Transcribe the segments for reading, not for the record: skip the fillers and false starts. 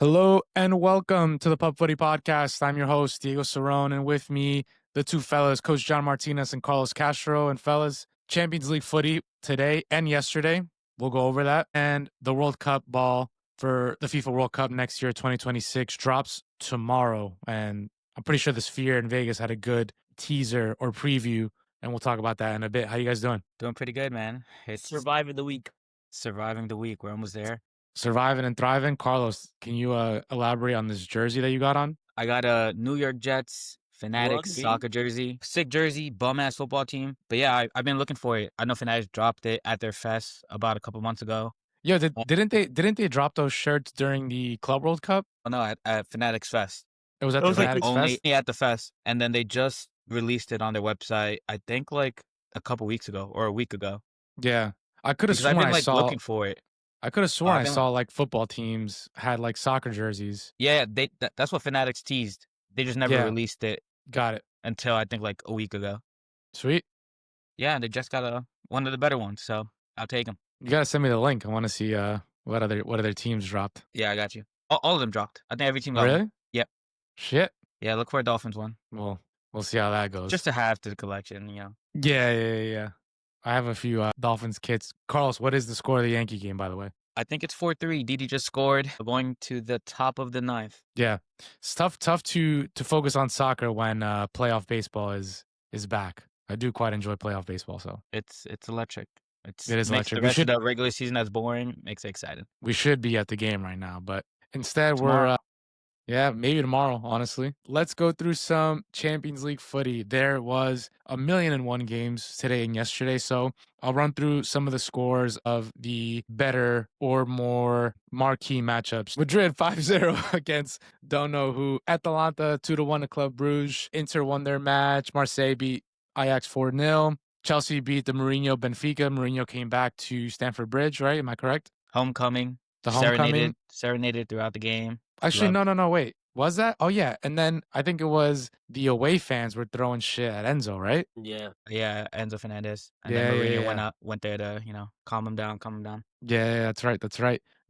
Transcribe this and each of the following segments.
Hello and welcome to the Pub Footy Podcast. I'm your host, Diego Cerrone, and with me, the two fellas, Coach John Martinez and Carlos Castro. And fellas, Champions League footy today and yesterday. We'll go over that. And the World Cup ball for the FIFA World Cup next year, 2026, drops tomorrow. And I'm pretty sure the Sphere in Vegas had a good teaser or preview, and we'll talk about that in a bit. How you guys doing? Doing pretty good, man. It's Surviving the week. surviving the week. We're almost there. Surviving and thriving. Carlos, can you elaborate on this jersey that you got on? I got a New York Jets Fanatics Rugby? soccer jersey. Sick jersey, bum-ass football team. But yeah, I've been looking for it. I know Fanatics dropped it at their fest about a couple months ago. Yo, didn't they drop those shirts during the Club World Cup? Oh, no, at Fanatics Fest. It was at It the was like Fanatics Only Fest. at the fest. And then they just released it on their website, I think like a couple weeks ago or a week ago. Yeah, I could have Because I've sworn been I like saw. looking for it. I could have sworn I've I been saw like football teams had like soccer jerseys. Yeah, that's what Fanatics teased. They just never Yeah. released it Got it. until I think like a week ago. Sweet. Yeah, they just got one of the better ones, so I'll take them. You gotta send me the link. I want to see what other teams dropped. Yeah, I got you. All of them dropped. I think every team got one. Really? Yep. Shit. Yeah, look for a Dolphins one. Well, we'll see how that goes. Just to have to the collection, you know. Yeah. I have a few Dolphins kits. Carlos, what is the score of the Yankee game, by the way? I think it's 4-3. Didi just scored, going to the top of the ninth. Yeah, it's tough to focus on soccer when playoff baseball is back. I do quite enjoy playoff baseball, so It's electric. It is makes electric. the rest of the regular season that's boring makes it exciting. we should be at the game right now, but instead Tomorrow. yeah, maybe tomorrow, honestly. Let's go through some Champions League footy. There was 1,000,001 games today and yesterday, so I'll run through some of the scores of the better or more marquee matchups. Madrid 5-0 against don't know who. Atalanta 2-1 to Club Brugge. Inter won their match. Marseille beat Ajax 4-0. Chelsea beat the Benfica. Mourinho came back to Stamford Bridge, right? Am I correct? Homecoming. The homecoming. Serenaded throughout the game. Actually, Love. no, wait. Was that? Oh, yeah. And then I think it was the away fans were throwing shit at Enzo, right? Yeah. Yeah, Enzo Fernandez. And Yeah, then yeah, Mourinho yeah. went there to, calm him down. Yeah, that's right.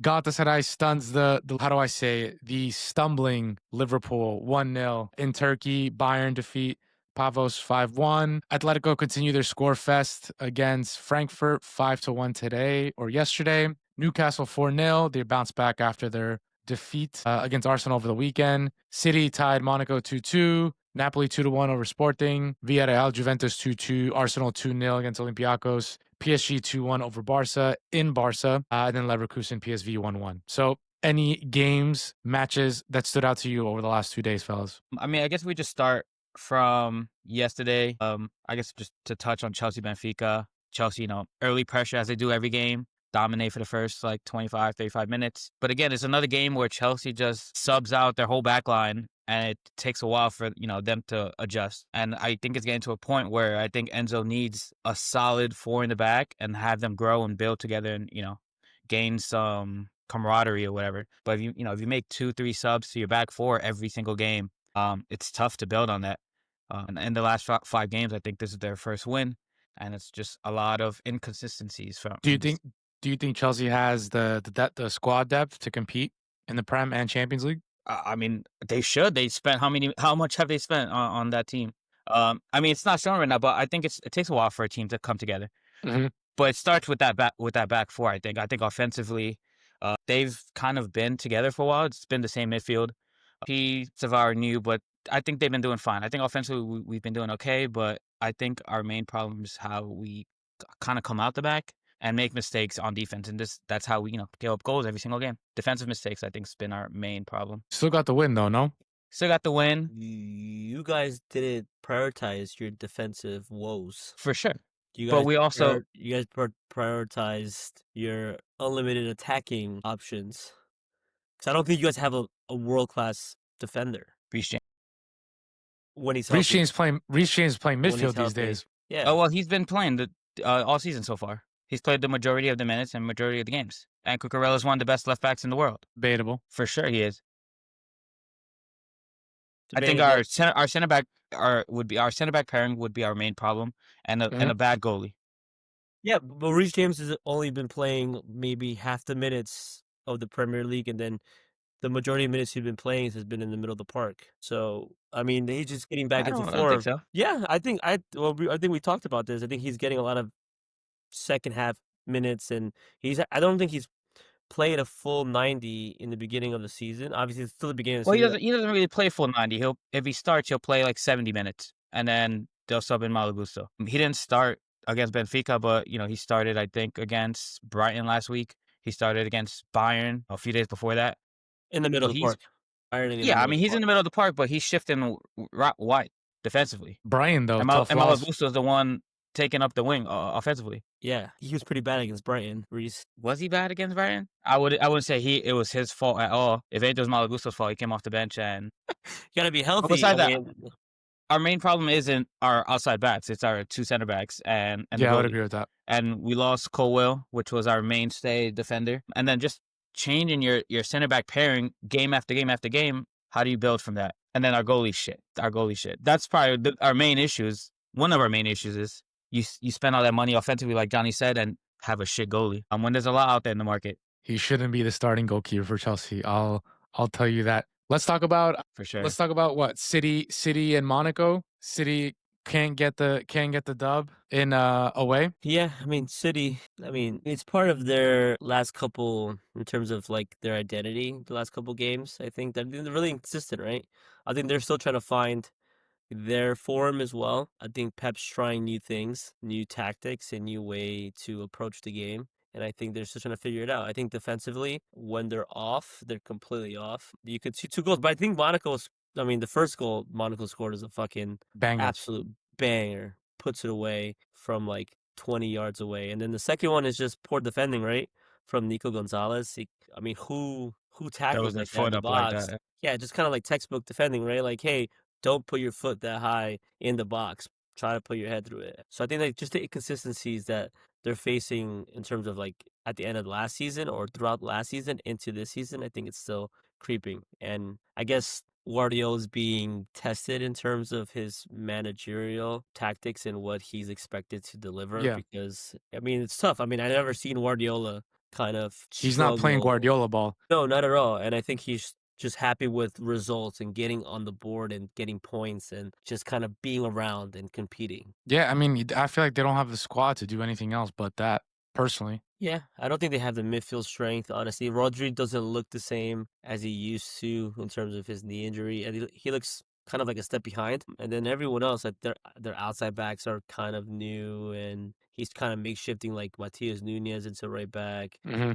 Galatasaray stuns the how do I say it? The stumbling Liverpool 1-0 in Turkey. Bayern defeat Pavos 5-1. Atletico continue their score fest against Frankfurt 5-1 today or yesterday. Newcastle 4-0. They bounced back after their defeat against Arsenal over the weekend. City tied Monaco 2-2. Napoli 2-1 over Sporting. Villarreal Juventus 2-2. Arsenal 2-0 against Olympiacos. PSG 2-1 over Barca in Barca. And then Leverkusen PSV 1-1. So any games, matches that stood out to you over the last 2 days, fellas? I mean, I guess we just start from yesterday. I guess just to touch on Chelsea Benfica. Chelsea, early pressure as they do every game. Dominate for the first 25, 35 minutes. But again, it's another game where Chelsea just subs out their whole back line and it takes a while for, them to adjust. And I think it's getting to a point where I think Enzo needs a solid four in the back and have them grow and build together and, gain some camaraderie or whatever. But if you make 2-3 subs to your back four every single game, it's tough to build on that. And in the last 5 games, I think this is their first win. And it's just a lot of inconsistencies from Do you think Chelsea has the squad depth to compete in the Prem and Champions League? I mean, they should. They spent how much have they spent on that team? I mean, it's not showing right now, but I think it takes a while for a team to come together. Mm-hmm. But it starts with that back four. I think offensively, they've kind of been together for a while. It's been the same midfield. Savard new, but I think they've been doing fine. I think offensively we've been doing okay, but I think our main problem is how we kind of come out the back and make mistakes on defense. And that's how we, give up goals every single game. Defensive mistakes, I think, has been our main problem. Still got the win, though, no? Still got the win. You guys didn't prioritize your defensive woes. For sure. You But we also... You guys prioritized your unlimited attacking options. Because I don't think you guys have a world-class defender. Reece James. When he's Reece healthy. James playing When he's midfield these healthy. days. Yeah. Oh, well, he's been playing all season so far. He's played the majority of the minutes and majority of the games. And Cucurella is one of the best left backs in the world. Debatable. For sure he is. I think Debatable. our center back pairing would be our main problem and a bad goalie. Yeah, but Reece James has only been playing maybe half the minutes of the Premier League, and then the majority of minutes he's been playing has been in the middle of the park. So, I mean, he's just getting back into I don't think form. so. Yeah, I think we talked about this. I think he's getting a lot of second half minutes, and I don't think he's played a full 90 in the beginning of the season. Obviously, it's still the beginning of the Well, season. he doesn't really play full 90. If he starts, he'll play like 70 minutes, and then they'll sub in Malagusto. He didn't start against Benfica, but he started, I think, against Brighton last week. He started against Bayern a few days before that. In the middle So of the he's park. Ironing in the yeah, I middle of mean the he's in park. the middle of the park, but he's shifting wide defensively. Brian though, And tough loss. Malagusto is the one taking up the wing offensively. Yeah, he was pretty bad against Brighton, Reese. Was he bad against Brighton? I wouldn't say it was his fault at all. If anything, it was Malagusto's fault. He came off the bench and You gotta be but healthy. I besides that, mean, our main problem isn't our outside backs. It's our two center backs and the Yeah, I would goalie. agree with that. And we lost Colwell, which was our mainstay defender. And then just changing your center back pairing game after game after game. How do you build from that? And then our goalie shit. That's probably our main issues. One of our main issues is you spend all that money offensively, like Johnny said, and have a shit goalie. When there's a lot out there in the market, He shouldn't be the starting goalkeeper for Chelsea. I'll tell you that. Let's talk about for sure. what City and Monaco. City can't get the dub in away. yeah, I mean, City, I mean, it's part of their last couple, in terms of like their identity, the last couple games. I think they're really inconsistent, right? I think they're still trying to find their form as well. I think Pep's trying new things, new tactics, a new way to approach the game. And I think they're still trying to figure it out. I think defensively, when they're off, they're completely off. You could see two goals, but I think the first goal Monaco scored is a fucking Banger. absolute banger. Puts it away from like 20 yards away. And then the second one is just poor defending, right? From Nico Gonzalez. I mean, who There tackles was their like that in foot the up like box? that. Yeah, just kind of like textbook defending, right? Like, hey, don't put your foot that high in the box. Try to put your head through it. So I think like just the inconsistencies that they're facing in terms of like at the end of last season or throughout last season into this season, I think it's still creeping. And I guess Guardiola's being tested in terms of his managerial tactics and what he's expected to deliver. Yeah. Because I mean, it's tough. I mean, I never seen Guardiola kind of He's not playing struggle. Guardiola ball. No, not at all. And I think he's just happy with results and getting on the board and getting points and just kind of being around and competing. Yeah, I mean, I feel like they don't have the squad to do anything else but that. Personally, Yeah, I don't think they have the midfield strength, honestly. Rodri doesn't look the same as he used to in terms of his knee injury, and he looks kind of like a step behind. And then everyone else, like their outside backs are kind of new, and he's kind of makeshifting like Matias Nunez into right back. mm-hmm.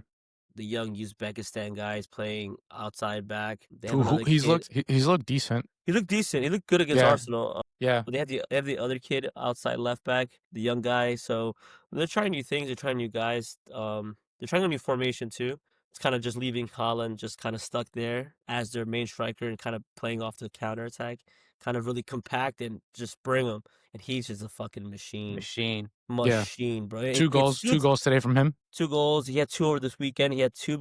The young Uzbekistan guy is playing outside back. They have another he's kid. looked decent. He looked decent. He looked good against Yeah. Arsenal. Yeah, But they have the other kid outside left back, the young guy. So they're trying new things. They're trying new guys. They're trying a new formation too. It's kind of just leaving Holland just kind of stuck there as their main striker and kind of playing off the counter attack. Kind of really compact and just bring him. And he's just a fucking machine. Machine, bro. two goals today from him. 2 goals. He had 2 over this weekend. He had 2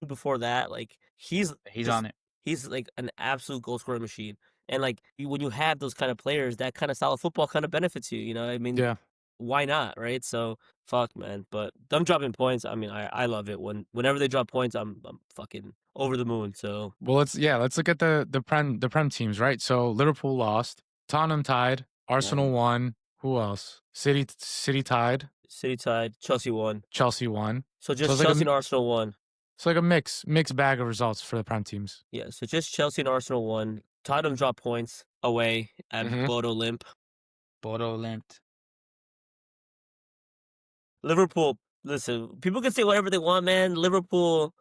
before that. Like he's on it. He's like an absolute goal scoring machine. And like when you have those kind of players, that kind of style of football kind of benefits you. You know, I mean, Yeah. why not, right? So fuck, man. But them dropping points, I mean, I love it. Whenever they drop points, I'm fucking over the moon. So Well, let's look at the prem teams, right? So Liverpool lost, Tottenham tied, Arsenal won. Who else? City tied, City tied, Chelsea won. Chelsea won. So just it's like Chelsea and Arsenal won. It's like a mixed bag of results for the prem teams. Yeah, so just Chelsea and Arsenal won. Tottenham dropped points away at Bodo Limp. Bodo limped. Liverpool, listen, people can say whatever they want, man. Liverpool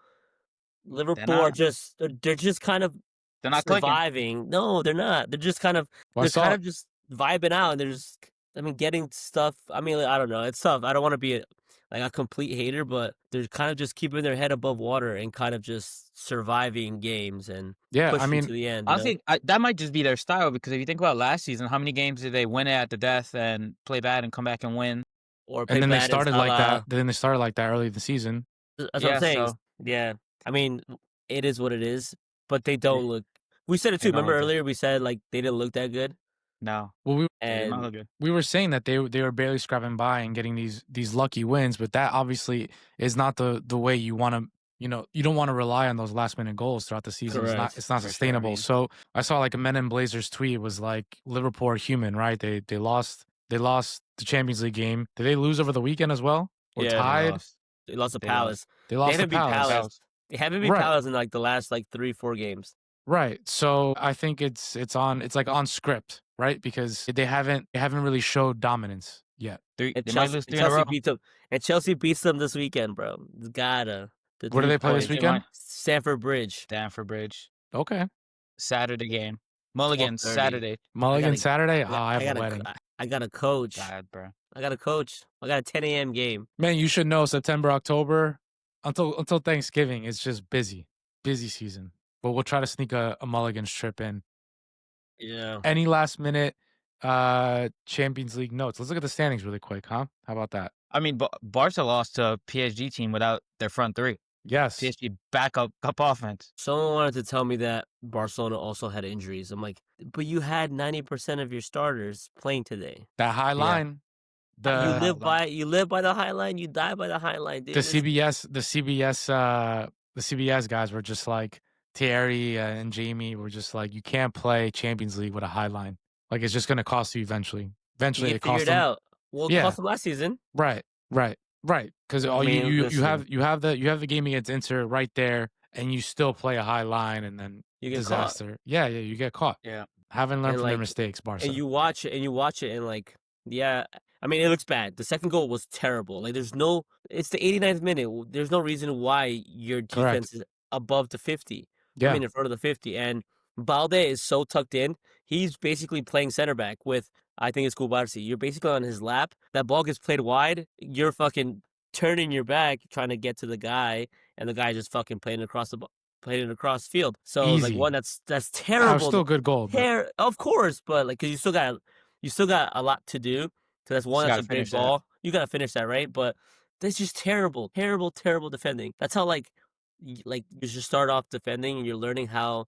are just they're just kind of They're not clicking. surviving. No, they're not. They're just kind of just vibing out, and they're just getting stuff. I mean, I don't know. It's tough. I don't want to be a complete hater, but they're kind of just keeping their head above water and kind of just surviving games and pushing to the end. Honestly, that might just be their style because if you think about last season, how many games did they win it at the death and play bad and come back and win? And then they started like that. Then they started like that early in the season. That's what I'm saying. Yeah, I mean, it is what it is, but they don't look. We said it too. Remember earlier we said like they didn't look that good. No. Well, good. we were saying that they were barely scrapping by and getting these lucky wins, but that obviously is not the way you want to you don't want to rely on those last minute goals throughout the season. Correct. It's not For sure. I sustainable. mean, So I saw like a Men in Blazers tweet was like Liverpool are human, right? They lost the Champions League game. Did they lose over the weekend as well? Or Yeah, they tied? lost. they lost to They lost. Palace. They They lost to haven't beat Palace. Palace. Palace. They haven't beat Right. Palace in like the last like 3-4 games. Right. So I think it's like on script, right? Because they haven't really showed dominance yet. And They might Chelsea, lose 3 in a Chelsea row. beats them. And Chelsea beats them this weekend, bro. It's gotta. The Where do 3 they play this points. They might. weekend? Stamford Bridge. Stamford Bridge. Okay. Saturday game. Mulligan's 12:30. Saturday. Mulligan gotta- Saturday? Oh, I I have a gotta, wedding. I got a coach. God, bro. I got a coach. I got a 10 a.m. game. Man, you should know September, October, until Thanksgiving, it's just busy season. But we'll try to sneak a Mulligan's trip in. Yeah. Any last minute Champions League notes? Let's look at the standings really quick, huh? How about that? I mean, Barca lost to a PSG team without their front three. Yes. PSG backup offense. Someone wanted to tell me that Barcelona also had injuries. I'm like, but you had 90% of your starters playing today. That high line. You The live by the high line. You die by the high line, dude. the CBS guys were just like Thierry and Jamie were just like, you can't play Champions League with a high line. Like it's just gonna cost you eventually. Eventually You it get figured cost them. out. Well, it Yeah. cost them last season. Right. Because I all mean, you listen. have the game against Inter right there, and you still play a high line, and then You get caught. disaster. Yeah, you get caught. Yeah. Haven't learned And, from their like, mistakes, Barca. And you watch it, and like, yeah, I mean, it looks bad. The second goal was terrible. Like, it's the 89th minute. There's no reason why your Correct. defense is above the 50. Yeah. I mean, in front of the 50. And Balde is so tucked in. He's basically playing center back with, I think it's Kubarsi. You're basically on his lap. That ball gets played wide. You're fucking turning your back, trying to get to the guy, and the guy just fucking playing across field. So like Easy. one that's That was terrible. still a good goal. But Of course, but like, cause you still got a lot to do. Cause that's one, Just that's gotta a big finish that. ball. You gotta finish that, right? But that's just terrible defending. That's how like you should start off defending, and you're learning how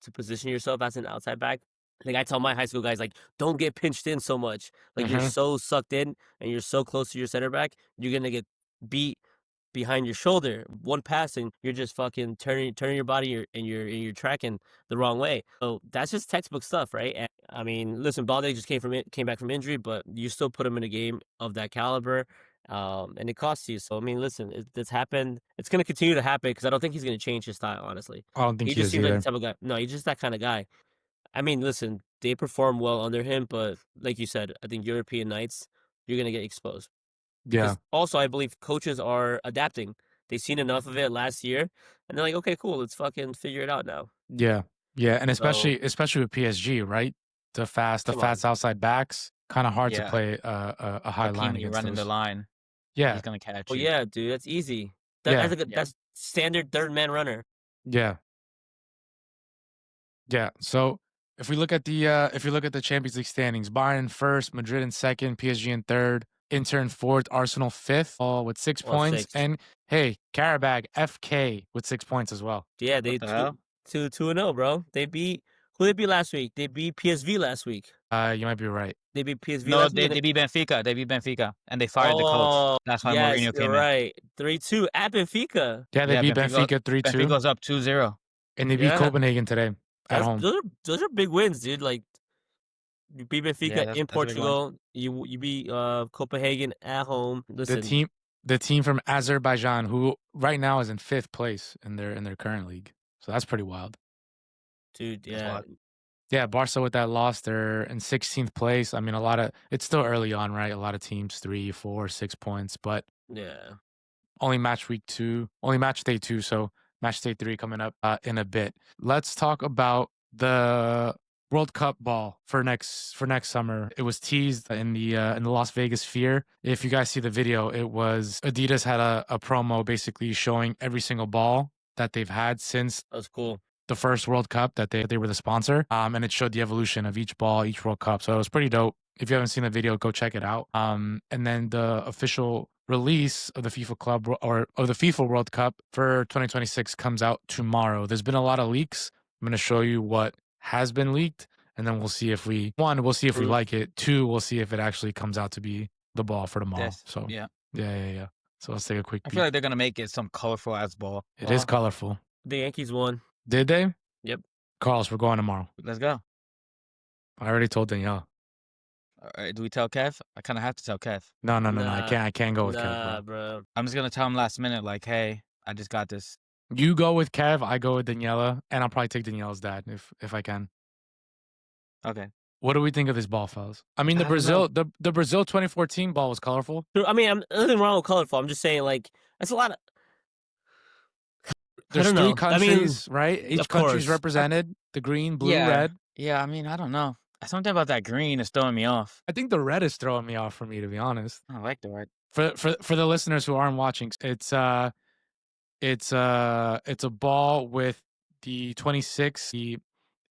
to position yourself as an outside back. Like I tell my high school guys, like, don't get pinched in so much. Like you're Mhm. so sucked in, and you're so close to your center back, you're gonna get beat behind your shoulder. One pass and you're just fucking turning your body, and you're tracking the wrong way. So that's just textbook stuff, right? And, I mean, listen, Balde just came back from injury, but you still put him in a game of that caliber, and it costs you. So I mean, listen, it's happened. It's gonna continue to happen because I don't think he's gonna change his style. Honestly, I don't think he he just is seems like either. the type of guy. No, he's just that kind of guy. I mean, listen, they perform well under him, but like you said, I think European nights, you're gonna get exposed. Yeah. Because also, I believe coaches are adapting. They've seen enough of it last year, and they're like, okay, cool, let's fucking figure it out now. Yeah. And So, especially with PSG, right? The fast come on. outside backs, kind of hard to Yeah. play a high line Hakimi against running the those. line. Yeah. He's gonna catch Oh you. yeah, dude, that's easy. Yeah. That's standard third man runner. Yeah. So if we look at the Champions League standings, Bayern in first, Madrid in second, PSG in third, Inter in fourth, Arsenal fifth, all with 6 Well, points. sixth. And hey, Karabag, FK with 6 points as well. Yeah, they What the hell? 2-0, bro. They beat who they beat last week. They beat PSV last week. You might be right. They beat PSV No, last they week. beat Benfica. They beat Benfica, and they fired the coach. Oh, That's why yes, Mourinho you're came in. right. 3-2 at Benfica. Yeah, they beat Benfica 3-2. Benfica's up 2-0. And they beat Yeah. Copenhagen today at home. Those are big wins, dude. Like, you beat Benfica Yeah, that's in a big one. Portugal. You beat Copenhagen at home. Listen, The team from Azerbaijan, who right now is in 5th place in their current league. So that's pretty wild. dude. That's Yeah, wild. Yeah, Barca with that loss, they're in 16th place. I mean, it's still early on, right? A lot of teams 3, 4, 6 points, but yeah. only match day 2, so match day 3 coming up in a bit. Let's talk about the World Cup ball for next summer. It was teased in the Las Vegas Sphere. If you guys see the video, it was Adidas had a promo basically showing every single ball that they've had since That was cool. the first World Cup that they were the sponsor. And it showed the evolution of each ball, each World Cup. So it was pretty dope. If you haven't seen the video, go check it out. And then the official release of the FIFA Club or of the FIFA World Cup for 2026 comes out tomorrow. There's been a lot of leaks. I'm going to show you what has been leaked, and then we'll see if we Proof. like it. 2, we'll see if it actually comes out to be the ball for tomorrow. Yes. So Yeah. yeah. So let's take a quick I peek. feel like they're gonna make it some colorful ass ball. It is colorful. The Yankees won. Did they? Yep. Carlos, we're going tomorrow. Let's go. I already told Danielle. All right, do we tell Kev? I kind of have to tell Kev. No. I Nah. can't go with Kev, Nah, bro. bro. I'm just gonna tell him last minute, like, hey, I just got this. You go with Kev, I go with Daniela, and I'll probably take Daniela's dad if I can. Okay. What do we think of this ball, fellas? I mean, I don't know. the Brazil 2014 ball was colorful. I mean, nothing wrong with colorful. I'm just saying, like, that's a lot of. There's don't three know. countries, right? Each of country's course. represented. The green, blue, Yeah. red. Yeah, I mean, I don't know. Something about that green is throwing me off. I think the red is throwing me off for me, to be honest. I like the red. For the listeners who aren't watching, it's a ball with the 26, the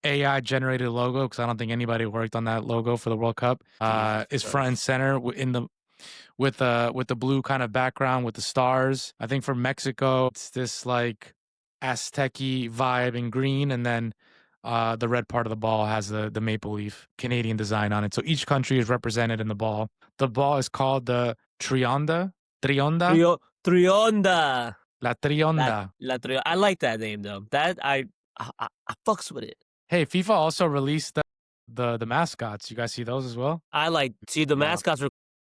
AI generated logo, because I don't think anybody worked on that logo for the World Cup. Is front and center with the blue kind of background with the stars. I think for Mexico, it's this like Aztec-y vibe in green, and then the red part of the ball has the maple leaf Canadian design on it. So each country is represented in the ball. The ball is called the Trionda. Trionda. La Trionda. I like that name though. That I fucks with it. Hey, FIFA also released the mascots. You guys see those as well? The mascots were.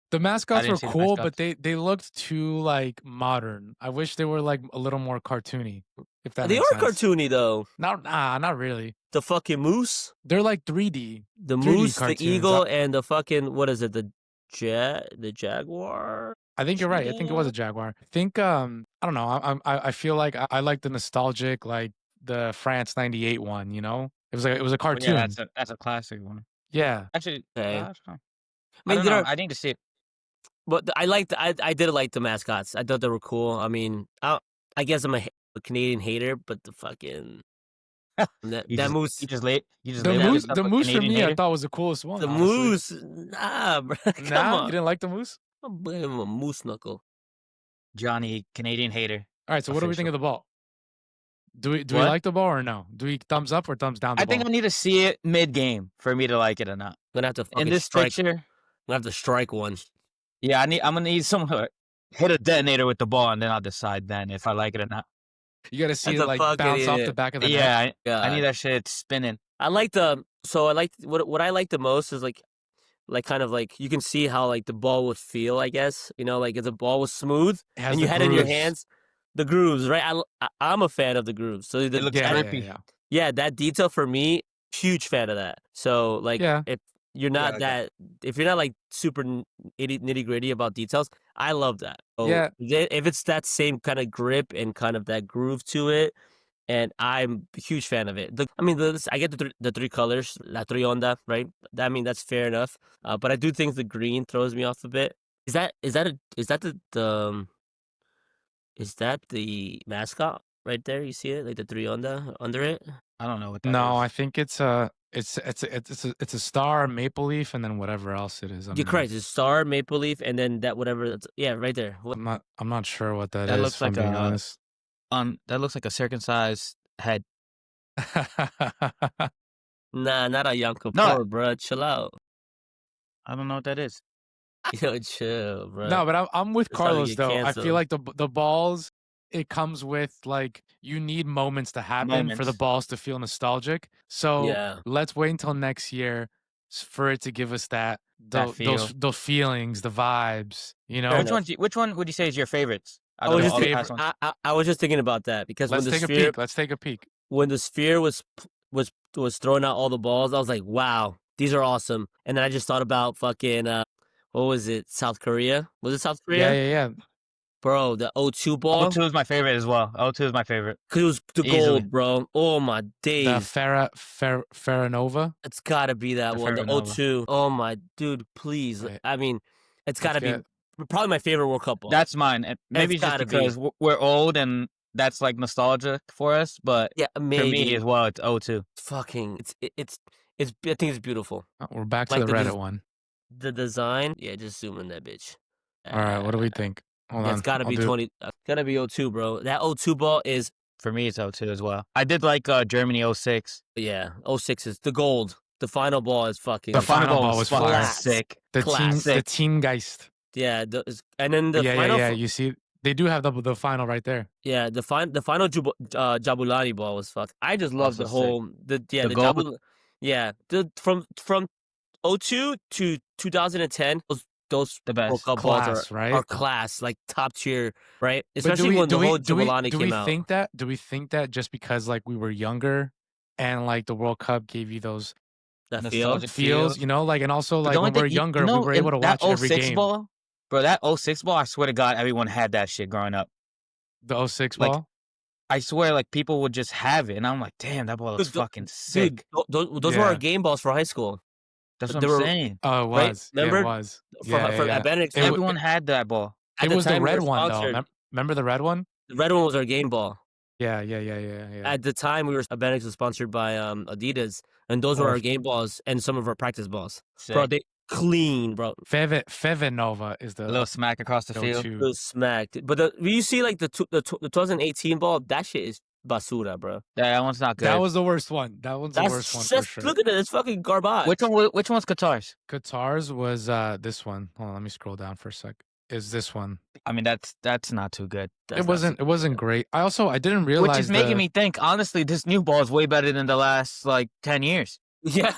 The mascots were didn't see the cool, mascots. but they looked too like modern. I wish they were like a little more cartoony. If that They makes are sense. cartoony though. Not really. The fucking moose, They're like 3D. the 3D moose, the cartoons. eagle, and the fucking what is it? The jaguar. I think you're right. I think it was a jaguar. I think I don't know. I feel like I like the nostalgic, like the France '98 one. You know, it was a cartoon. Yeah, that's a classic one. Yeah. Actually, Okay. I don't know. I mean, I don't know. I need to see it. But I did like the mascots. I thought they were cool. I mean, I guess I'm a Canadian hater, but the fucking that moose. You just late. The moose for me, I thought was the coolest one. The honestly. moose, nah, bro. Come Nah, on. you didn't like the moose? I'm blaming him a moose knuckle. Johnny, Canadian hater. All right. So what do we think of the ball? Do we What? like the ball or no? Do we thumbs up or thumbs down? I think I need to see it mid game for me to like it or not. I'm gonna have to fucking In this strike. picture, I'm gonna have to strike one. yeah, I'm gonna need someone to hit a detonator with the ball, and then I'll decide then if I like it or not. You got to see That's it a like fucking bounce off the idiot. back of the neck. Yeah, I need God. that shit spinning. I like what I like the most is like kind of like you can see how like the ball would feel. I guess you know like if the ball was smooth It has and you the had it in your grooves. hands, the grooves, right? I'm a fan of the grooves. So It looks Yeah, drippy. yeah, that detail for me, huge fan of that. So like Yeah. if you're not okay. if you're not like super nitty gritty about details, I love that. So Yeah. if it's that same kind of grip and kind of that groove to it, and I'm a huge fan of it. I get the three colors, La Trionda, right? I mean that's fair enough. But I do think the green throws me off a bit. Is that the mascot right there? You see it, like the Trionda under it. I don't know what that No, is. I think it's a star, a maple leaf, and then whatever else it is. You're correct. It's star, maple leaf, and then that whatever. Yeah, right there. I'm not sure what that That is. looks If I'm like being a- honest. That looks like a circumcised head. Nah, not a Yom No. Kippur, bro. Chill out. I don't know what that is. Yo, chill, bro. No, but I'm with That's how you Carlos get though. I canceled. feel like the balls, it comes with like you need moments to happen for the Moments. balls to feel nostalgic. So Yeah. let's wait until next year for it to give us That those feelings, the vibes. You know. Fair Which enough. Which one would you say is your favorites? I Out was of just all the favorite- past ones? I was just thinking about that because Let's take a peek. Let's take a peek. when the sphere was throwing out all the balls, I was like, wow, these are awesome. And then I just thought about fucking what was it? South Korea? Was it South Korea? Yeah. Bro, the O2 ball. O2 is my favorite as well. O2 is my favorite. Cause it was the Easily. gold, bro. Oh my The days. Farranova. It's gotta be that The one. The Farranova. O2. Oh my dude, please. Right. I mean, it's gotta get- be probably my favorite World Cup ball. That's mine. And maybe It's just gotta be. because we're old and that's like nostalgic for us, but yeah, for maybe. me as well, it's O2. Fucking it's I think it's beautiful. We're back to Like the the Reddit des- one. The design, yeah, just zoom in that bitch. All right, what do we think? Hold Yeah, on. it's gotta I'll be do- 20. Gotta be O2, bro. That O2 ball is For me, it's O2 as well. I did like Germany 06. yeah. 06 is the gold. The final ball is fucking. The final ball was fucking fire. Class. sick. The Classic. Teamgeist. Yeah, and then the final. Yeah. You see They do have the final right there. Yeah, the final Jabulani ball was fuck. I just love Also the sick. whole the The goal. yeah, the from '02 to 2010, those The World best. Cup balls Class, are right? class, like top tier, right? But Especially when the whole Jabulani do came we out. think that just because like we were younger and like the World Cup gave you those That feel. Nostalgic feels, feel. you know, like, and also But the like only when we thing, were you younger, we know, were able in to that watch every '06 game. ball, bro, that '06 ball, I swear to God, everyone had that shit growing up. The '06 Like, ball. I swear, like, people would just have it, and I'm like, damn, that ball looks Dude, fucking dude, sick. those were our Yeah. game balls for high school. That's what They I'm were saying. Oh, it right. was. Yeah, it Remember was. Yeah, yeah, for yeah. at Benedict It w Everyone had that ball. at it the was the time we red were one though. sponsored. Remember the red one? The red one was our game ball. Yeah, yeah, yeah, yeah, yeah. At the time, we were Benedict was sponsored by Adidas, and those were our Perfect. game balls and some of our practice balls. Bro, Sick. they clean, bro. Feve Nova is A little smack across the field. go-to. It was smacked. But you see, like the 2018 ball, that shit is basura, bro. That one's not good. That was the worst one. That one's the worst one for sure. Look at it. It's fucking garbage. Which one's Qatar's? Qatar's was this one. Hold on, let me scroll down for a sec. Is this one? I mean, that's not too good. That's It not so- wasn't great. I didn't Which realize is making me think, honestly, this new ball is way better than the last like 10 years. Yeah.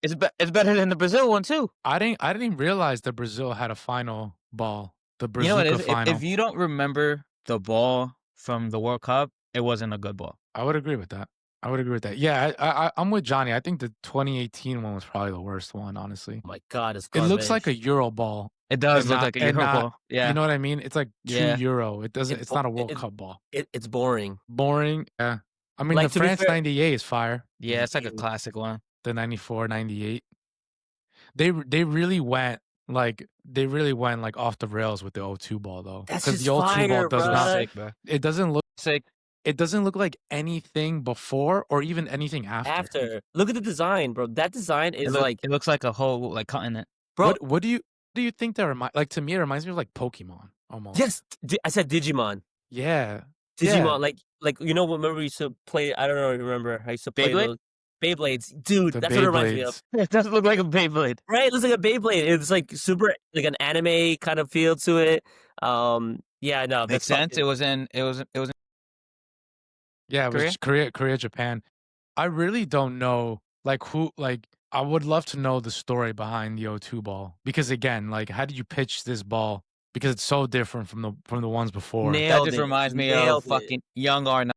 It's better than the Brazil one too. I didn't even realize that Brazil had a final ball. The You know what it Brazuca is? final. If you don't remember the ball from the World Cup, it wasn't a good ball. I would agree with that. Yeah, I'm with Johnny. I think the 2018 one was probably the worst one, honestly. Oh my God, it's It garbage. looks like a Euro ball. It does And look not- like a and Euro not- ball. Yeah. You know what I mean? It's like too Yeah. Euro. It doesn't. It's not a World it- Cup ball. It's boring. Boring. Yeah. I mean, Like, the to be France fair- 98 is fire. Yeah, it's like a classic one. The 94, 98. They really went like off the rails with the O2 ball though. That's Because just the O2 ball fire, does bruh. not. Sick, bro. It doesn't look. Sick. It doesn't look like anything before or even anything after. Look at the design, bro. That design is like, It looks like a whole like continent. bro. What do you think that like to me? It reminds me of like Pokemon almost. Yes, I said Digimon. Yeah. Digimon, like you know, remember we used to play. I don't know. Remember, I used to play Beyblade? those Beyblades, dude. The That's what it reminds me of. Beyblades. It doesn't look like a Beyblade. Right? It looks like a Beyblade. It's like super, like an anime kind of feel to it. Yeah, no, Makes that's sense. fucking- It was Yeah, it was Korea, Japan. I really don't know like who like I would love to know the story behind the O2 ball because again, like how did you pitch this ball? Because it's so different from the ones before. that Nailed just it. reminds me Nailed of it. fucking young R9,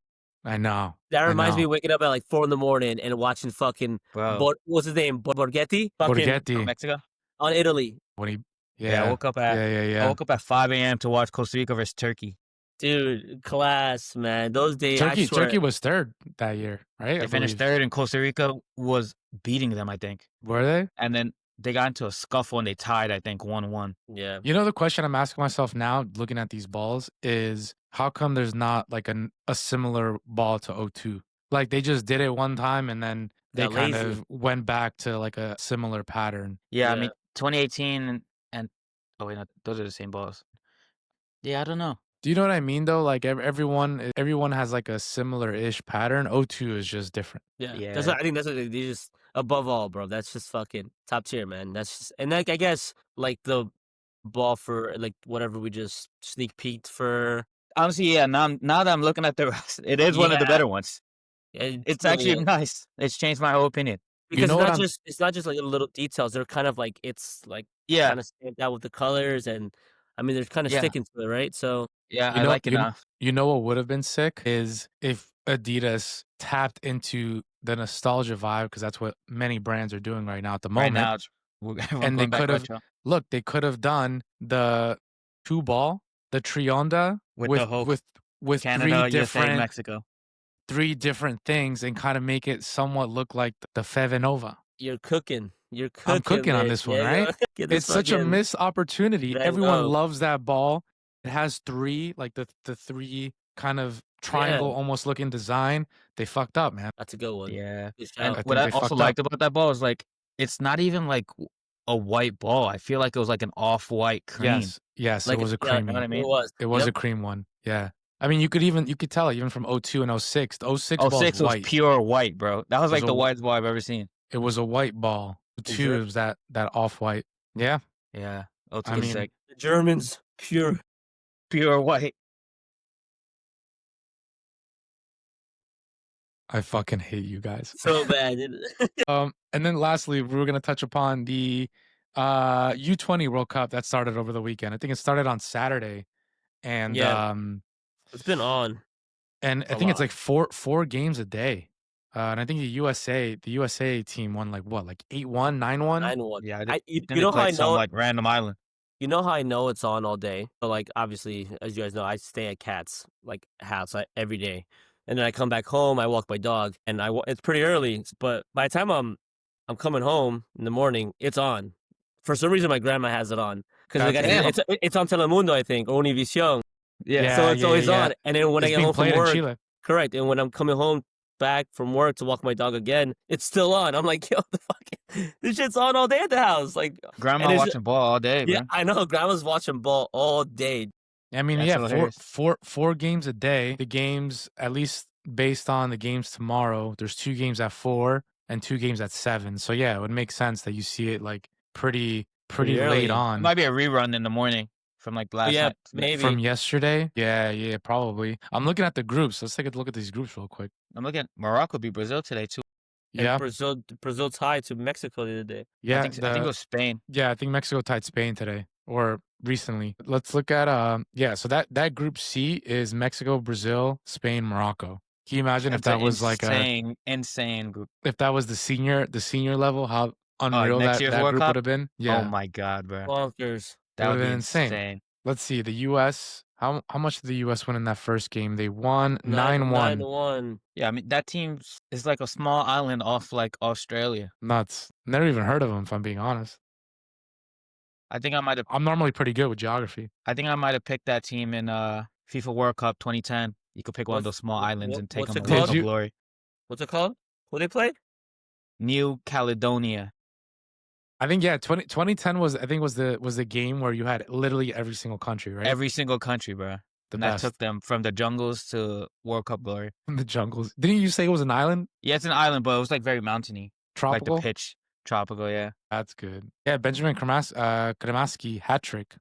I know. That reminds me know. of waking up at like 4 in and watching fucking bro. what's his name? Borghetti? Fucking Borghetti Mexico. on Italy. when he Yeah, I yeah. woke up at Yeah. I woke up at 5 a.m. to watch Costa Rica versus Turkey. Dude, class, man. Those days, I swear. Turkey was third that year, right? They I finished believe. third, and Costa Rica was beating them, I think. Were they? And then they got into a scuffle and they tied, I think, 1-1. Yeah. You know the question I'm asking myself now, looking at these balls, is how come there's not like a similar ball to O2? Like they just did it one time and then they Got kind lazy. of went back to like a similar pattern. Yeah, I Yeah. mean, 2018 and oh wait, no, those are the same balls. Yeah, I don't know. Do you know what I mean though? Like everyone has like a similar-ish pattern. O2 is just different. Yeah. Yeah. That's what, I think that's what they just above all, bro. That's just fucking top tier, man. That's just, and like I guess like the ball for like whatever we just sneak peeked for. Honestly, yeah. Now that I'm looking at the rest, it is one of the Yeah. better ones. It's It's really actually is. nice. It's changed my whole opinion. Because know what I'm- it's not just like little details. They're kind of like it's like Yeah, kind of stamped out with the colors, and I mean they're kind of Yeah. sticking to it, right? So yeah. You I know- like it you- now. You know what would have been sick is if Adidas tapped into the nostalgia vibe because that's what many brands are doing right now at the Right moment. now, it's, everyone And they going back could have retro. look, they could have done the two ball, the Trionda With the Hulk, with Canada, USA, Mexico. three different things and kind of make it somewhat look like the Feve Nova. you're cooking. You're cooking. I'm cooking on man. this one, Yeah, right? get this It's such a fucking- missed opportunity. Van Everyone Gogh. loves that ball. It has three, like the three kind of triangle almost looking design. They fucked up, man. That's a good one. Yeah. Good And shout. I what think I they also fucked liked up. about that ball is like it's not even like a white ball. I feel like it was like an off-white cream. Yes, Like it was a yeah, creamy. You know what I mean? It was. It was Yep. a cream one. Yeah. I mean, you could tell even from 02 and 06. The 06 ball 06 was was white. pure white, bro. That was It was like a the wh- whitest ball I've ever seen. It was a white ball. 02 Sure. was that off white. Yeah. Yeah. 02 I was mean, sick. The Germans pure. Pure white. I fucking hate you guys. So bad. And then lastly, we were gonna touch upon the U20 World Cup that started over the weekend. I think it started on Saturday, and Yeah, it's been on and I a think it's lot. like four games a day. And I think the USA team won like what, like 8-1, 9-1. 9-1. Yeah, You then they know how I played some know like random island. You know how I know it's on all day? So, like, obviously, as you guys know, I stay at Cat's like house every day, and then I come back home. I walk my dog, and it's pretty early. But by the time I'm coming home in the morning, it's on. For some reason, my grandma has it on because That's good. Damn. it's on Telemundo, I think, or Univision. Yeah. So Yeah, it's yeah, yeah, always yeah. on. And then when I It's get being home from played in work, Chile. correct. And when I'm coming home back from work to walk my dog again, it's still on. I'm like, yo, the fuck, this shit's on all day at the house. Like, Grandma and it's watching ball all day, yeah, bro. I know. Grandma's watching ball all day. I mean, That's yeah, hilarious. four games a day. The games, at least based on the games tomorrow, there's 2 games at 4 and 2 games at 7. So yeah, it would make sense that you see it like pretty Pretty late early. It on. might be a rerun in the morning from like last Yeah, night. maybe. From yesterday. Yeah, probably. I'm looking at the groups. Let's take a look at these groups real quick. I'm looking at Morocco beat Brazil today too. And Yeah, Brazil tied to Mexico the other day. yeah. I think it was Spain. Yeah, I think Mexico tied Spain today or recently. Let's look at yeah, so that group C is Mexico, Brazil, Spain, Morocco. Can you imagine if That's that an was like insane group. if that was the senior level, how unreal Next year's that World group Cup. would have been? Oh Yeah. my god, bro. Bonkers. It That would would have be been insane. insane. Let's see. The US, how much did the US win in that first game? They won 9-1. 9-1. Yeah, I mean that team is like a small island off like Australia. Nuts. Never even heard of them if I'm being honest. I think I might have I'm normally pretty good with geography. picked that team in FIFA World Cup 2010. You could pick one of those small islands and take what's them it away called? from glory. What's it called? Who they play? New Caledonia. I think 2010 was the game where you had literally every single country, right? Every single country, bro. The And best. that took them from the jungles to World Cup glory. In the jungles. Didn't you say it was an island? Yeah, it's an island, but it was like very mountainy. Tropical? Like the pitch. Tropical, yeah. That's good. Yeah, Benjamin Kremaski hat trick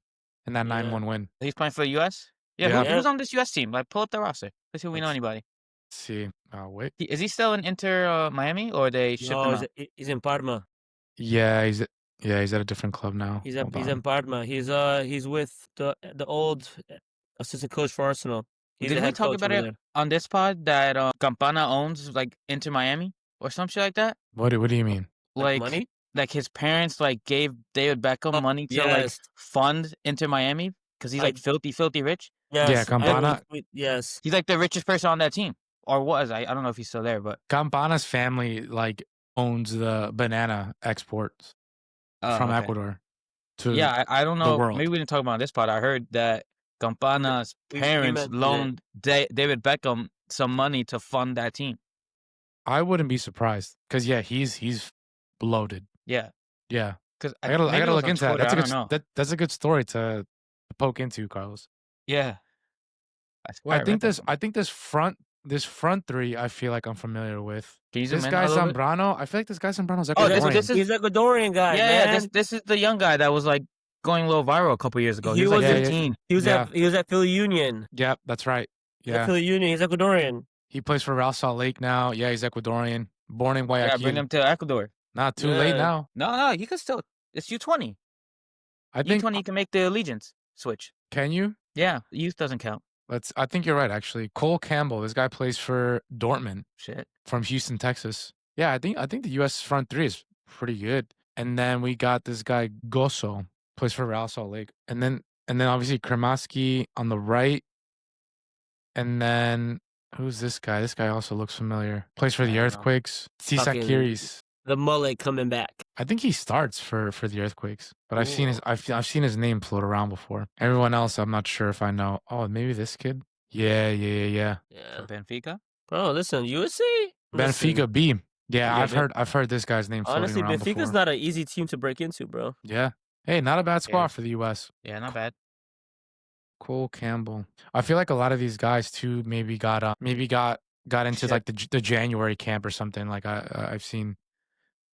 in that Yeah. 9-1 win. He's playing for the US? Yeah, Yeah. who's on this US team? Like, pull up the roster. Let's see if we know Let's- anybody. Let's see. Oh, wait. Is he still in Inter Miami or they shipped No, him out? he's in Parma. Yeah, he's at a different club now. He's Hold in on. Parma. He's with the old assistant coach for Arsenal. He's Did the we head talk coach about over it there. on this pod that Campana owns like Inter Miami or some shit like that? What do you mean? Like money? Like his parents like gave David Beckham money to like Yes. fund Inter Miami because he's like filthy rich. Yes. Campana- Yes. He's like the richest person on that team, or was. I don't know if he's still there, but Campana's family like owns the banana exports from okay. Ecuador to Yeah, I don't know. world. Maybe we didn't talk about it on this pod. I heard that Campana's We parents mentioned it. loaned David Beckham some money to fund that team. I wouldn't be surprised because he's bloated. Yeah, Yeah, because I gotta look into that. That's a good story to poke into, Carlos. Yeah, I swear. I think this front three I feel like I'm familiar with. Can you zoom This in guy a little bit? Zambrano, I feel like this guy Zambrano's Oh, Ecuadorian. this is He's an Ecuadorian guy, yeah. man. This is the young guy that was like going a little viral a couple years ago. He He was like was in- 15. He was at Philly Union. Yep, that's right. At Yeah, Philly Union. He's Ecuadorian. he plays for Real Salt Lake now. Yeah, he's Ecuadorian, born in Yeah, Guayaquil. bring him to Ecuador. Not too late Yeah. now. No, you can still. It's U20. I think. U20 you can make the allegiance switch. Can you? Yeah, youth doesn't count. I think you're right. Actually, Cole Campbell. This guy plays for Dortmund Shit. from Houston, Texas. Yeah, I think the U.S. front three is pretty good. And then we got this guy Gosso, plays for Real Salt Lake. And then obviously Kremaski on the right. And then who's this guy? This guy also looks familiar. Plays for I the don't know. Earthquakes. Fucking- Tsisakiris. The mullet coming back. I think he starts for the Earthquakes, but I've seen Ooh. I've seen his name float around before. Everyone else, I'm not sure if I know. Oh, maybe this kid. Yeah. Yeah. Benfica? Bro, listen, USC. Benfica B. Yeah, Yeah, I've heard this guy's name floating Honestly, around Benfica's before. not an easy team to break into, bro. Yeah. Hey, not a bad squad Yeah. for the U.S. Yeah, not bad. Cole Campbell. I feel like a lot of these guys too maybe got into Shit. like the January camp or something. Like I've seen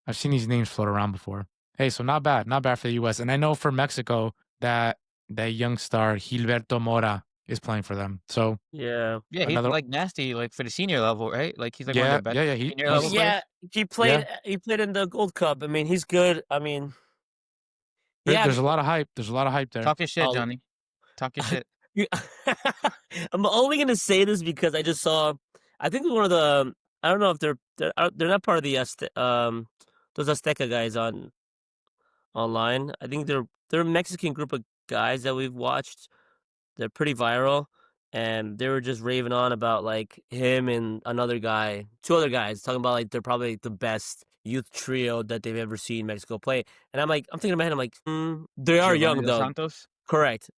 these names float around before. Hey, so not bad for the U.S. And I know for Mexico that that young star Gilberto Mora is playing for them. So Yeah. Yeah, he's another like nasty, like for the senior level, right? Like he's like one of yeah, their best yeah, yeah. senior I mean, level He's yeah, players. yeah. he played in the Gold Cup. I mean, he's good. I mean, yeah, I There's mean, a lot of hype. There's a lot of hype there. Talk your shit, I'll, Johnny. Talk your shit. you- I'm only gonna say this because I just saw. I think one of the. I don't know if they're not part of the those Azteca guys on online. I think they're a Mexican group of guys that we've watched. They're pretty viral, and they were just raving on about like him and another guy, two other guys, talking about like they're probably the best youth trio that they've ever seen Mexico play. And I'm thinking in my head, I'm like, they are Giovanni young Dos though. Santos. Correct.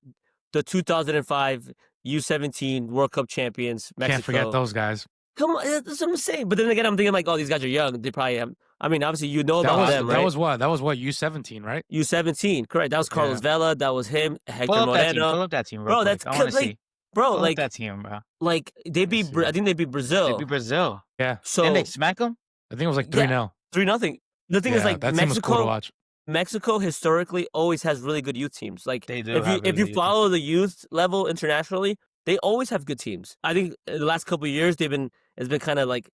The 2005 U17 World Cup champions, Can't forget Mexico. those guys. Come on, that's what I'm saying. But then again, I'm thinking like, oh, these guys are young. They probably have. I mean, obviously, you know That about was them, that right? was what? That was what, U17, right? U17, correct. That was Carlos Yeah. Vela. That was him, Pull Hector up that team. Moreno. Pull up that team real Bro, quick. that's I want to like, see. bro, Pull up that team, bro. like they Let me beat. see. I think they beat They Brazil. beat Brazil. Yeah. So Didn't they smack them? I think it was like yeah, 3-0. 3-0. The thing is, Yeah, like that team was cool to watch. Mexico historically always has really good youth teams. Like They do if you have really good youth follow the youth level internationally, they always have good teams. I think in the last couple of years it's been kind of like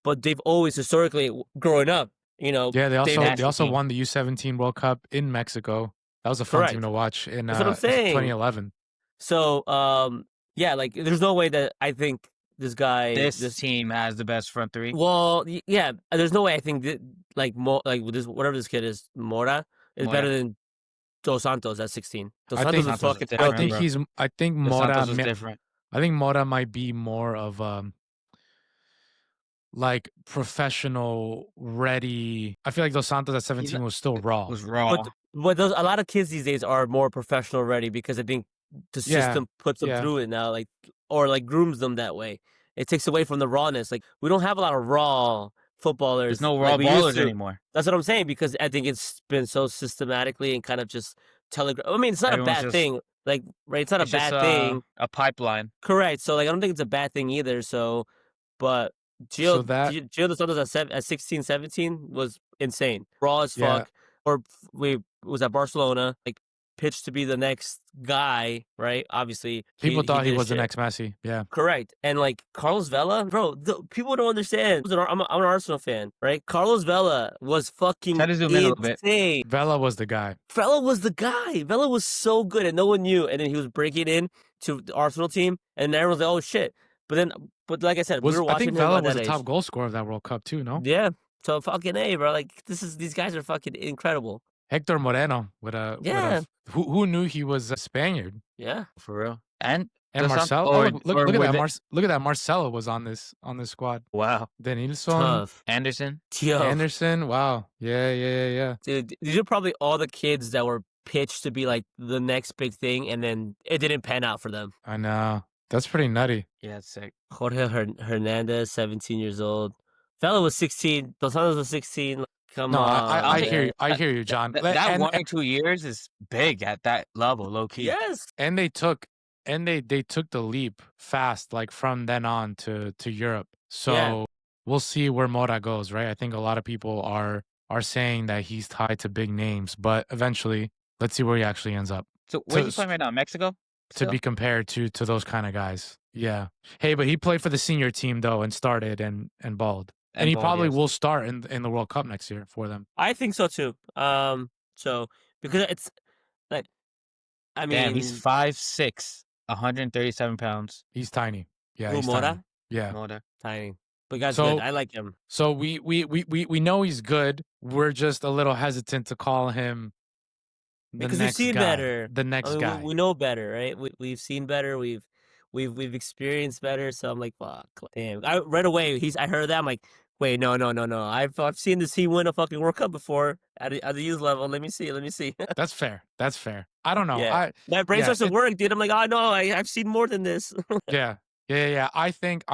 but they've always historically growing up. You know, Yeah, they Nasty also team. won the U17 World Cup in Mexico. That was a fun team correct. to watch in That's what I'm saying. 2011. So yeah, like there's no way that I think this guy This team has the best front three. Well, yeah, there's no way I think that like with this whatever this kid is, Mora is Mora. better than Dos Santos at 16. Dos I Santos think is Santos is fucking different, filthy. bro. I think Dos Mora Santos was different. I think Mora might be more of like professional ready. I feel like Dos Santos at 17 was still raw. Was raw. But a lot of kids these days are more professional ready because I think the Yeah, system puts them yeah. through it now, like or like grooms them that way. It takes away from the rawness. Like we don't have a lot of raw footballers. There's no like raw we used ballers to. anymore. That's what I'm saying because I think it's been so systematically and kind of just telegraph. I mean, it's not Everyone's a bad just- thing. Like, right? It's not It's a bad just thing. a pipeline. Correct. So, like, I don't think it's a bad thing either. So, but So that Gio Dos Santos at 16, 17 was insane. Raw as Yeah. fuck. Or we was at Barcelona, like, pitched to be the next guy, right? Obviously. people thought he did was the shit. next Messi. Yeah. Correct. And like Carlos Vela, bro, people don't understand. I'm an Arsenal fan, right? Carlos Vela was fucking Try to zoom in a little bit. insane. Vela was the guy. Vela was the guy. Vela was so good, and no one knew. And then he was breaking in to the Arsenal team, and everyone's like, "Oh shit!" But like I said, we were I watching think him Vela at was that the top age. goal scorer of that World Cup too, no? Yeah. So fucking A, bro. Like these guys are fucking incredible. Hector Moreno Yeah. who knew he was a Spaniard? Yeah. For real. And And Dos Santos- Marcelo, or- look or at with that. it- Look at that. Marcelo was on this squad. Wow. Denilson, Tough. Anderson. Yo. Anderson. Wow. Yeah. Dude, these are probably all the kids that were pitched to be like the next big thing, and then it didn't pan out for them. I know. That's pretty nutty. Yeah, it's sick. Jorge Hernandez, 17 years old. Fella was 16. Dos Santos was 16. Come No, on. I man. hear you. I hear you, John. That And- 1 or 2 years is big at that level, low key. Yes. and they took the leap fast, like from then on to Europe. So Yeah. we'll see where Mora goes, right? I think a lot of people are saying that he's tied to big names, but eventually, let's see where he actually ends up So where's To- he playing right now? Mexico? to Still? be compared to those kind of guys. Yeah. Hey, but he played for the senior team though and started and balled. And he balled, probably yes. will start in the World Cup next year for them. I think so too. So because it's like, I mean, Damn, he's 5'6", 137 pounds. He's tiny. Yeah, who, he's Mora? tiny. Yeah. Mora. Tiny. But guy's So- good. I like him. So we know he's good. We're just a little hesitant to call him the Because we've next seen guy. better. The next I mean, guy. we know better, right? We've seen better. We've experienced better. So I'm like, fuck, damn. Right away, I heard that. I'm like, wait, no. I've seen this team win a fucking World Cup before at the youth level. Let me see. That's fair. I don't know. Yeah. My brain yeah, starts to work, dude. I'm like, oh no, I've seen more than this. Yeah. I think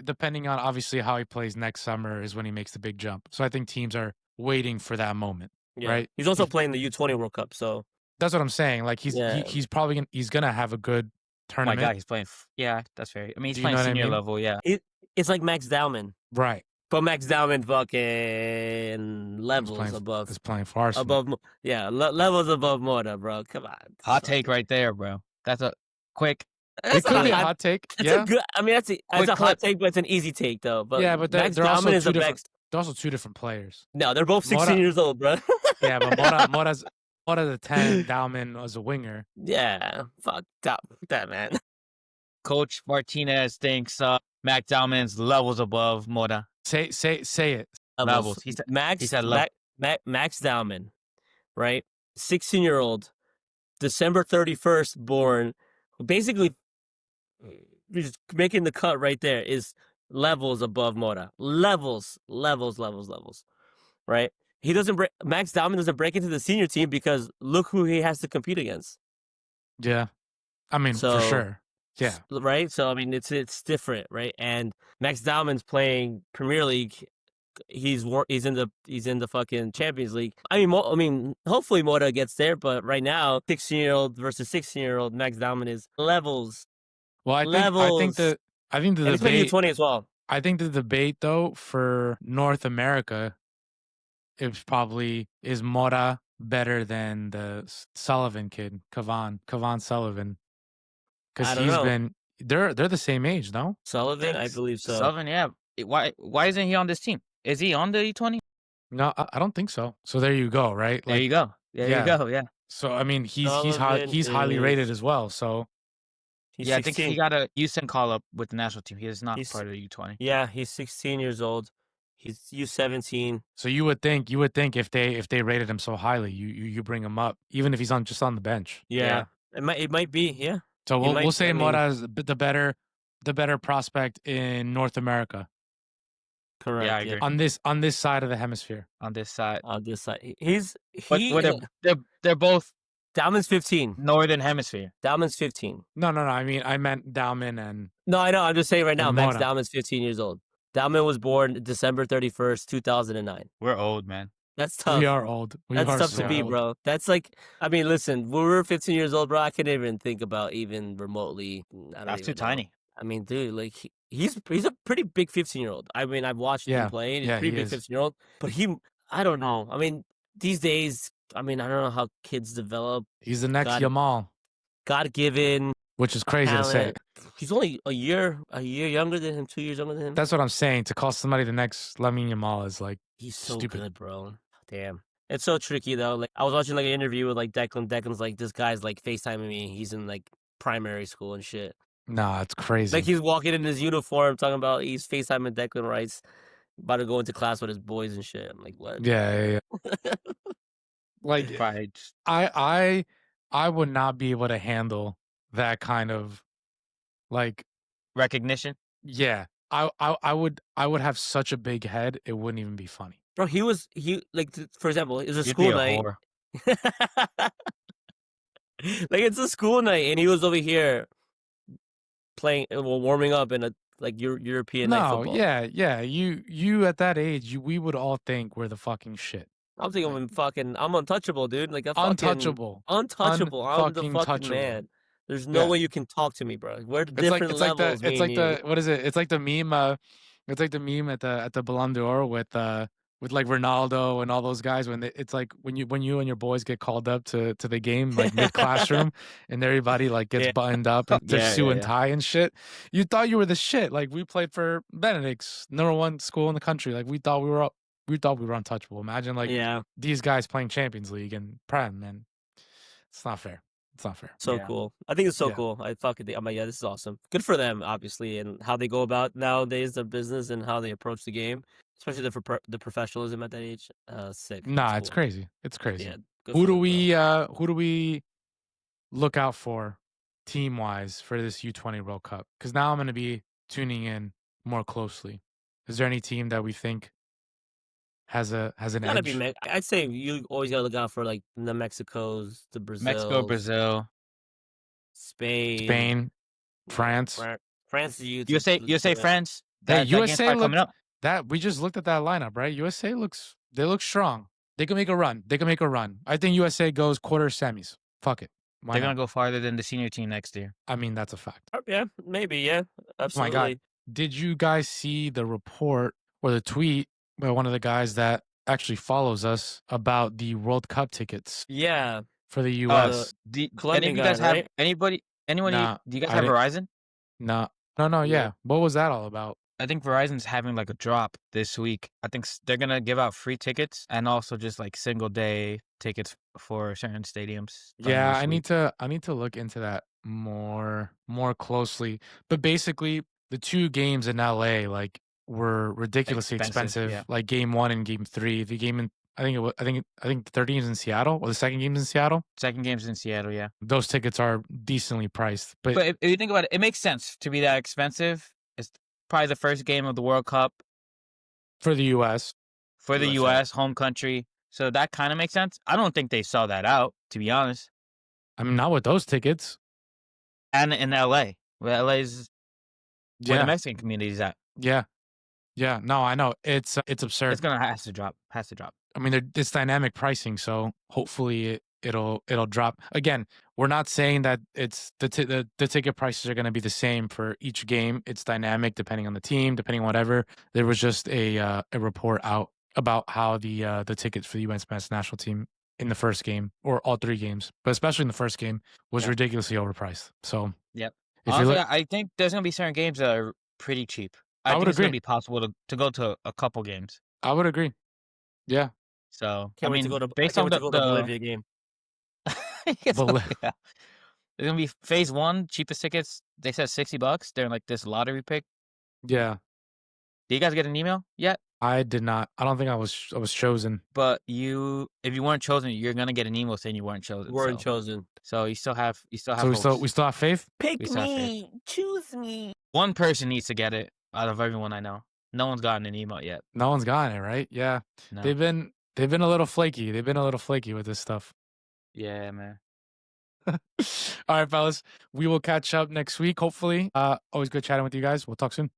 depending on obviously how he plays next summer is when he makes the big jump. So I think teams are waiting for that moment. Yeah. Right. He's also playing the U20 World Cup, so That's what I'm saying. Like Yeah. he's probably gonna have a good Oh my tournament. God, he's playing. Yeah, that's fair. I mean, he's Do you playing know what I senior mean? level. Yeah. it's like Max Dowman. Right. But Max Diamond fucking levels above. Is playing for Arsenal. Levels above Mota, bro. Come on. Hot take right there, bro. That's a quick. It could be a hot take. That's Yeah. a good. I mean, it's a Quick hot clip. take, but it's an easy take though. But Yeah, but Max they're also Diamond is two a different. Max. They're also two different players. No, they're both 16 Mota- years old, bro. Yeah, but Mora's a 10. Dowman was a winger. Yeah, fuck that man. Coach Martinez thinks Mac Diamond's levels above Mota. Say it. Levels. He said level. Max Diamond, right? 16-year-old, December 31st born. Basically, just making the cut right there is levels above Mota. Levels. Right? He doesn't break. Max Diamond doesn't break into the senior team because look who he has to compete against. Yeah, I mean for sure. Yeah, right. So I mean, it's different, right? And Max Diamond's playing Premier League. He's in the fucking Champions League. I mean, hopefully Mota gets there, but right now, 16-year-old versus 16-year-old, Max Diamond is levels. Well, I think the and he's playing U20 as well. I think the debate though for North America, is probably is Mora better than the Sullivan kid, Kavan Sullivan, because they're the same age, no? Sullivan, I believe so. Sullivan, yeah. Why isn't he on this team? Is he on the U20? No, I don't think so. So there you go, right? There you go. There you go. Yeah. So I mean, he's highly rated as well. So he's I think he got a UCL call up with the national team. He is not part of the U20. Yeah, he's 16 years old. He's U17. So you would think if they rated him so highly, you bring him up, even if he's just on the bench. Yeah. It might be, yeah. So we'll say Mora is the better prospect in North America. Correct. Yeah, I agree. On this side of the hemisphere. On this side. They're both Diamond's 15. Northern Hemisphere. Diamond's 15. No. I meant Dowman and. No, I know. I'm just saying right now, Max Mora. Diamond's 15 years old. Diamond was born December 31st, 2009. We're old, man. That's tough. We are old. That's tough to be, bro. That's like, I mean, listen, when we were 15 years old, bro, I couldn't even think about even remotely. That's too tiny. I mean, dude, like he's a pretty big 15-year-old. I mean, I've watched him play. He's a pretty big 15-year-old. But I don't know. I mean, these days, I don't know how kids develop. He's the next Yamal. God-given. Which is crazy to say. He's only a year younger than him, 2 years younger than him. That's what I'm saying. To call somebody the next Lamine Yamal is like he's so stupid. Good, bro. Damn. It's so tricky though. Like I was watching like an interview with like Declan. Declan's like, this guy's like FaceTiming me. He's in like primary school and shit. Nah, it's crazy. Like he's walking in his uniform talking about he's FaceTiming Declan Rice, about to go into class with his boys and shit. I'm like, what? Yeah. Like I would not be able to handle that kind of like recognition. Yeah. I would have such a big head, it wouldn't even be funny. Bro, he like, for example, it was a school night. Like it's a school night and he was over here playing, warming up in a like European night football. Yeah. You at that age, we would all think we're the fucking shit. I'm thinking I'm untouchable, dude. Like untouchable. I'm the fucking man. There's no way you can talk to me, bro. We're different levels. It's like the what is it? It's like the meme. It's like the meme at the Ballon d'Or with like Ronaldo and all those guys it's like when you and your boys get called up to the game like mid classroom and everybody like gets buttoned up and their suit and tie and shit. You thought you were the shit. Like we played for Benedict's, #1 school in the country. Like we thought we were untouchable. Imagine like these guys playing Champions League and Prem, and it's not fair. It's not fair. So cool. I think it's so cool. I fucking think, I'm like, this is awesome. Good for them, obviously, and how they go about nowadays their business and how they approach the game, especially the professionalism at that age. Sick. Nah, it's crazy. It's crazy. Yeah, who do we look out for team wise for this U20 World Cup? Because now I'm going to be tuning in more closely. Is there any team that we think has an edge? I'd say you always gotta look out for like the Mexicos, the Brazil, Brazil, Spain, France. France is USA, France. USA coming up. That we just looked at that lineup, right? USA they look strong. They can make a run. I think USA goes quarter semis. Fuck it. They're gonna go farther than the senior team next year. I mean, that's a fact. Yeah, maybe. Yeah, absolutely. Oh my God. Did you guys see the report or the tweet by one of the guys that actually follows us about the World Cup tickets Yeah, for the the U.S. Any Colombian of you guy, guys have right? anybody? Nah, Do you guys I have didn't. Verizon? Nah, no, No. yeah. What was that all about? I think Verizon's having like a drop this week. I think they're gonna give out free tickets and also just like single day tickets for certain stadiums starting Yeah, this week. I need to look into that more closely. But basically, the two games in LA like were ridiculously Expensive, yeah. expensive. Like game 1 and game 3. The game in I think it was, I think the third game's in Seattle or the second game's in Seattle. Second game's in Seattle, yeah. Those tickets are decently priced. But But if you think about it, it makes sense to be that expensive. It's probably the first game of the World Cup for the US, for the USA. U.S. home country, so that kind of makes sense. I don't think they saw that out, to be honest. I mean not with those tickets. And in L.A., where L.A. is where the Yeah. Mexican community is at. Yeah. Yeah. No, I know. It's It's absurd. gonna has to drop. Has to drop. I mean, it's dynamic pricing, so hopefully it'll drop. Again, we're not saying that it's the ticket prices are going to be the same for each game. It's dynamic depending on the team, depending on whatever. There was just a report out about how the tickets for the U.S. men's national team in the first game or all three games, but especially in the first game, was Yeah. ridiculously overpriced. So Yep. if you Honestly, look, I think there's gonna be certain games that are pretty cheap. I I would think it's gonna agree. be possible to go to a couple games. I would agree. Yeah, So I Can't wait to mean, go to. I based can't on wait to go to the Bolivia game. so, but yeah. There's gonna be phase one, cheapest tickets. They said $60. They're in like this lottery pick. yeah, Did you guys get an email yet? I did not. I don't think I was chosen. But if you weren't chosen, you're gonna get an email saying you weren't chosen. Weren't chosen. So you still have So hopes. we still have faith. Pick We still have faith. me, choose me. One person needs to get it out of everyone I know. No one's gotten an email yet. No one's gotten it, right? Yeah. No. They've been a little flaky. They've been a little flaky with this stuff. Yeah, man. All right, fellas. We will catch up next week, hopefully. Always good chatting with you guys. We'll talk soon.